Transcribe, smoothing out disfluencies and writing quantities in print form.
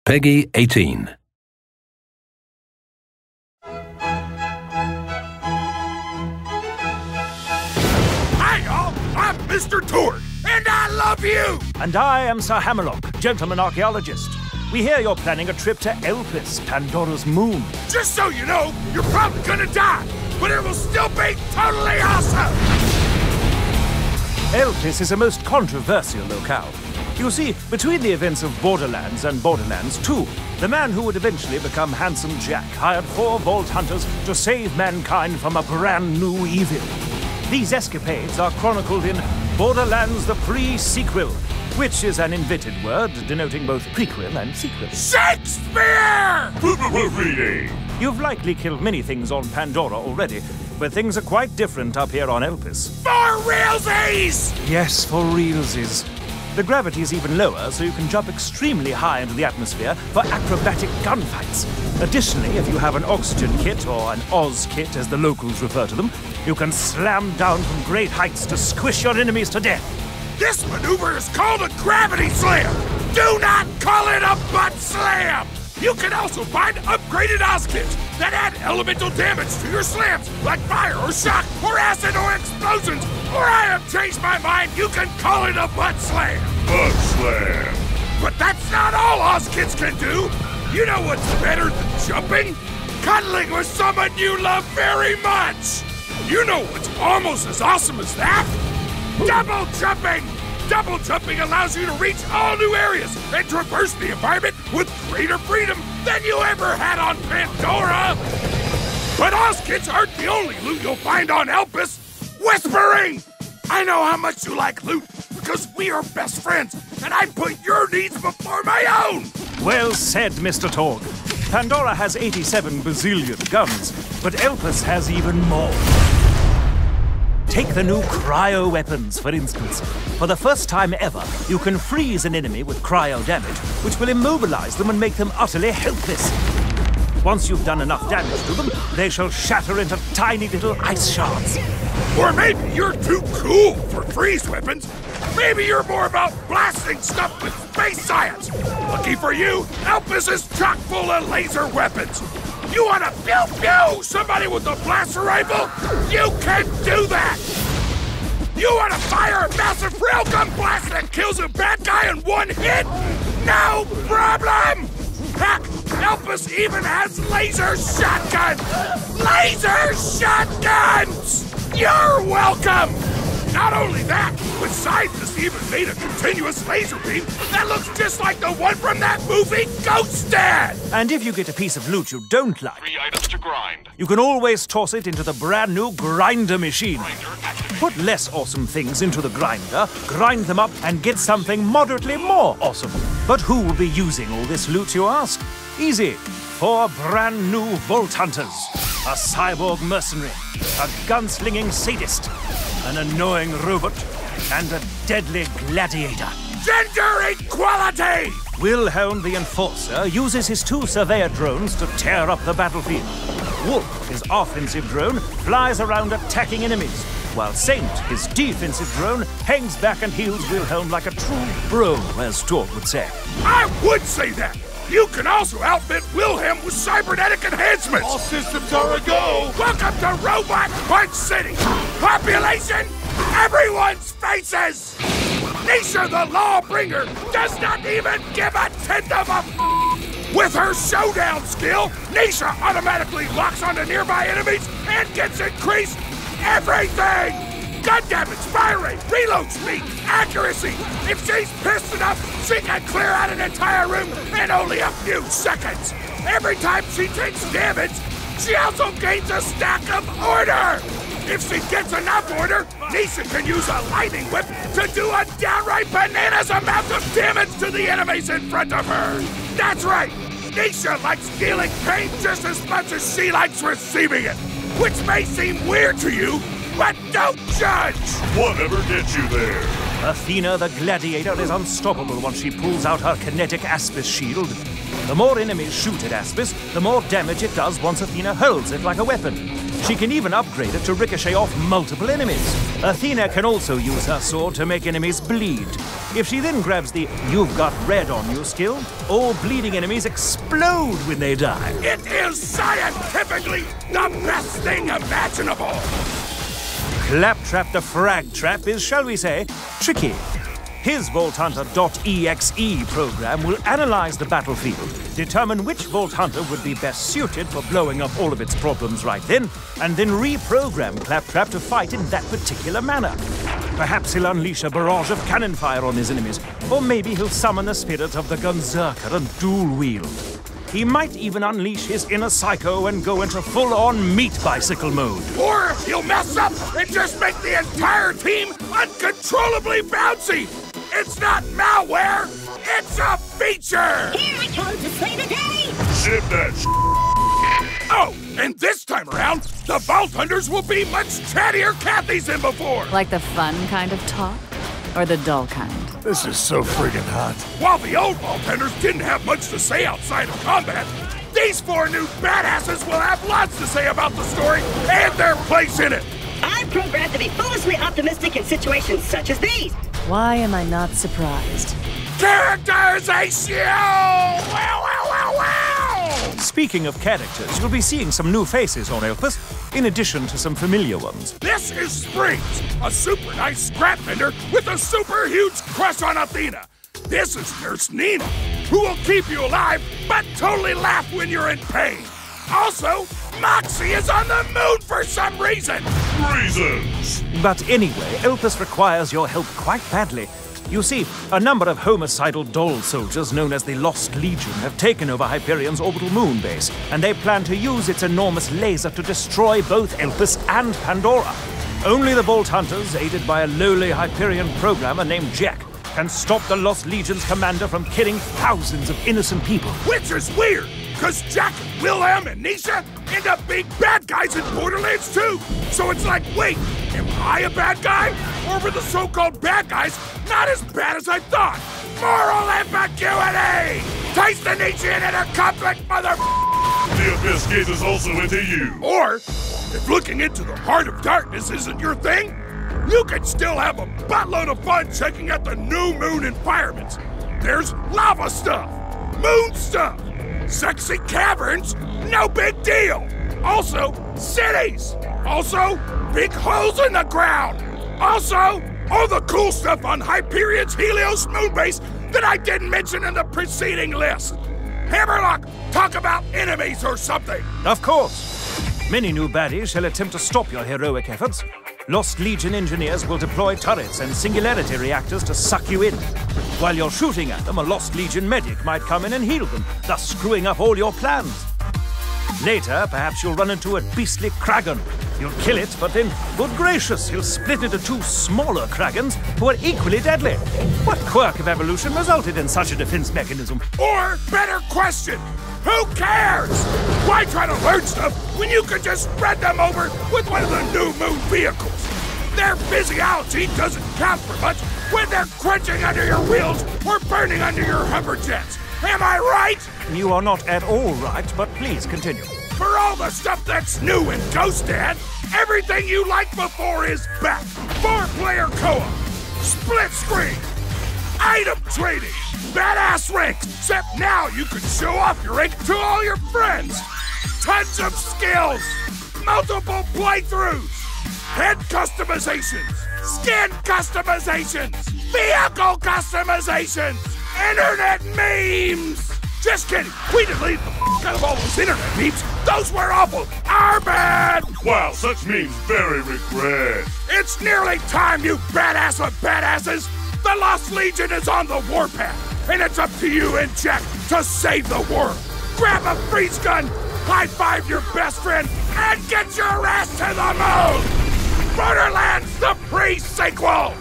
Peggy 18. Hi, y'all! I'm Mr. Torgue, and I love you! And I am Sir Hammerlock, gentleman archaeologist. We hear you're planning a trip to Elpis, Pandora's moon. Just so you know, you're probably gonna die, but it will still be totally awesome! Elpis is a most controversial locale. You see, between the events of Borderlands and Borderlands 2, the man who would eventually become Handsome Jack hired 4 Vault Hunters to save mankind from a brand new evil. These escapades are chronicled in Borderlands the Pre-Sequel, which is an invented word denoting both prequel and sequel. Shakespeare! Reading! You've likely killed many things on Pandora already, but things are quite different up here on Elpis. For realsies! Yes, for realsies. The gravity is even lower, so you can jump extremely high into the atmosphere for acrobatic gunfights. Additionally, if you have an oxygen kit, or an Oz kit as the locals refer to them, you can slam down from great heights to squish your enemies to death. This maneuver is called a gravity slam! Do not call it a butt slam! You can also find upgraded Oz kits that add elemental damage to your slams, like fire or shock, or acid or explosions, or I have changed my mind, you can call it a butt slam! Butt slam! But that's not all Oz kits can do! You know what's better than jumping? Cuddling with someone you love very much! You know what's almost as awesome as that? Double jumping! Double jumping allows you to reach all new areas and traverse the environment with greater freedom than you ever had on Pandora! But Oz kits aren't the only loot you'll find on Elpis! Whispering! I know how much you like loot because we are best friends, and I put your needs before my own! Well said, Mr. Torgue. Pandora has 87 bazillion guns, but Elpis has even more. Take the new cryo weapons, for instance. For the first time ever, you can freeze an enemy with cryo damage, which will immobilize them and make them utterly helpless. Once you've done enough damage to them, they shall shatter into tiny little ice shards. Or maybe you're too cool for freeze weapons. Maybe you're more about blasting stuff with space science. Lucky for you, Elpis is chock full of laser weapons. You want to pew-pew somebody with a blaster rifle? You can do that! You want to fire a massive railgun blast that kills a bad guy in one hit? No problem! Heck, Elpis even has laser shotguns! Laser shotguns! You're welcome! Not only that, but scientists even made a continuous laser beam that looks just like the one from that movie Ghost Dad! And if you get a piece of loot you don't like, 3 items to grind. you can always toss it into the brand new grinder machine. Grinder activated. Put less awesome things into the grinder, grind them up, and get something moderately more awesome. But who will be using all this loot, you ask? Easy. 4 brand new Vault Hunters, a cyborg mercenary, a gunslinging sadist, an annoying robot, and a deadly gladiator. Gender equality! Wilhelm the Enforcer uses his 2 surveyor drones to tear up the battlefield. Wolf, his offensive drone, flies around attacking enemies, while Saint, his defensive drone, hangs back and heals Wilhelm like a true bro, as Torgue would say. I would say that! You can also outfit Wilhelm with cybernetic enhancements! All systems are a go! Welcome to Robot Punch City! Population, everyone's faces! Nisha the Lawbringer does not even give a tenth of a With her showdown skill, Nisha automatically locks onto nearby enemies and gets increased everything! Gun damage, fire rate, reload speed, accuracy! If she's pissed enough, she can clear out an entire room in only a few seconds! Every time she takes damage, she also gains a stack of order! If she gets enough order, Nisha can use a lightning whip to do a downright bananas amount of damage to the enemies in front of her! That's right! Nisha likes dealing pain just as much as she likes receiving it! Which may seem weird to you, but don't judge! Whatever gets you there? Athena the Gladiator is unstoppable once she pulls out her kinetic Aspis shield. The more enemies shoot at Aspis, the more damage it does once Athena hurls it like a weapon. She can even upgrade it to ricochet off multiple enemies. Athena can also use her sword to make enemies bleed. If she then grabs the "you've got red on you" skill, all bleeding enemies explode when they die. It is scientifically the best thing imaginable! Claptrap the Frag Trap is, shall we say, tricky. His Vault Hunter.exe program will analyze the battlefield, determine which Vault Hunter would be best suited for blowing up all of its problems right then, and then reprogram Claptrap to fight in that particular manner. Perhaps he'll unleash a barrage of cannon fire on his enemies, or maybe he'll summon the spirit of the Gunzerker and dual wield. He might even unleash his inner psycho and go into full-on meat bicycle mode. Or he'll mess up and just make the entire team uncontrollably bouncy! It's not malware, it's a feature! Here I come to slay the day! Ship that Oh, and this time around, the Vault Hunters will be much chattier Cathys than before! Like the fun kind of talk? Or the dull kind? This is so friggin' hot. While the old Vault Hunters didn't have much to say outside of combat, these 4 new badasses will have lots to say about the story and their place in it! I'm programmed to be foolishly optimistic in situations such as these. Why am I not surprised? Characterization! Wow, wow, wow, wow! Speaking of characters, you'll be seeing some new faces on Elpis, in addition to some familiar ones. This is Springs, a super nice scrap vendor with a super huge crush on Athena. This is Nurse Nina, who will keep you alive, but totally laugh when you're in pain. Also, Moxie is on the moon for some reason. reasons. But anyway, Elpis requires your help quite badly. You see, a number of homicidal doll soldiers known as the Lost Legion have taken over Hyperion's orbital moon base, and they plan to use its enormous laser to destroy both Elpis and Pandora. Only the Vault Hunters, aided by a lowly Hyperion programmer named Jack, can stop the Lost Legion's commander from killing thousands of innocent people. Which is weird, because Jack, Wilhelm, and Nisha end up being bad guys in Borderlands too. So it's like, wait, am I a bad guy? Or were the so-called bad guys not as bad as I thought? Moral ambiguity! Taste the Nietzsche in a conflict, mother... The Abyss gazes also into you. Or, if looking into the heart of darkness isn't your thing, you can still have a buttload of fun checking out the new moon environments. There's lava stuff, moon stuff, sexy caverns, no big deal. Also, cities. Also, big holes in the ground. Also, all the cool stuff on Hyperion's Helios moonbase that I didn't mention in the preceding list. Hammerlock, talk about enemies or something. Of course. Many new baddies shall attempt to stop your heroic efforts. Lost Legion engineers will deploy turrets and singularity reactors to suck you in. While you're shooting at them, a Lost Legion medic might come in and heal them, thus screwing up all your plans. Later, perhaps you'll run into a beastly Kragan. You'll kill it, but then, good gracious, you'll split into 2 smaller Kragans who are equally deadly. What quirk of evolution resulted in such a defense mechanism? Or, better question, who cares? Why try to learn stuff when you could just spread them over with one of the new moon vehicles? Their physiology doesn't count for much when they're crunching under your wheels or burning under your Humberjets. Am I right? You are not at all right, but please continue. For all the stuff that's new in Ghost Dad, everything you liked before is back. 4-player co-op, split screen, item trading, badass ranks, except now you can show off your rank to all your friends. Tons of skills, multiple playthroughs, head customizations, skin customizations, vehicle customizations, internet memes. Just kidding, we deleted the out of all those internet memes. Those were awful, our bad. Wow, such memes very regret. It's nearly time, you badass of badasses. The Lost Legion is on the warpath, and it's up to you and Jack to save the world. Grab a freeze gun, high-five your best friend, and get your ass to the moon! Borderlands, the pre-sequel!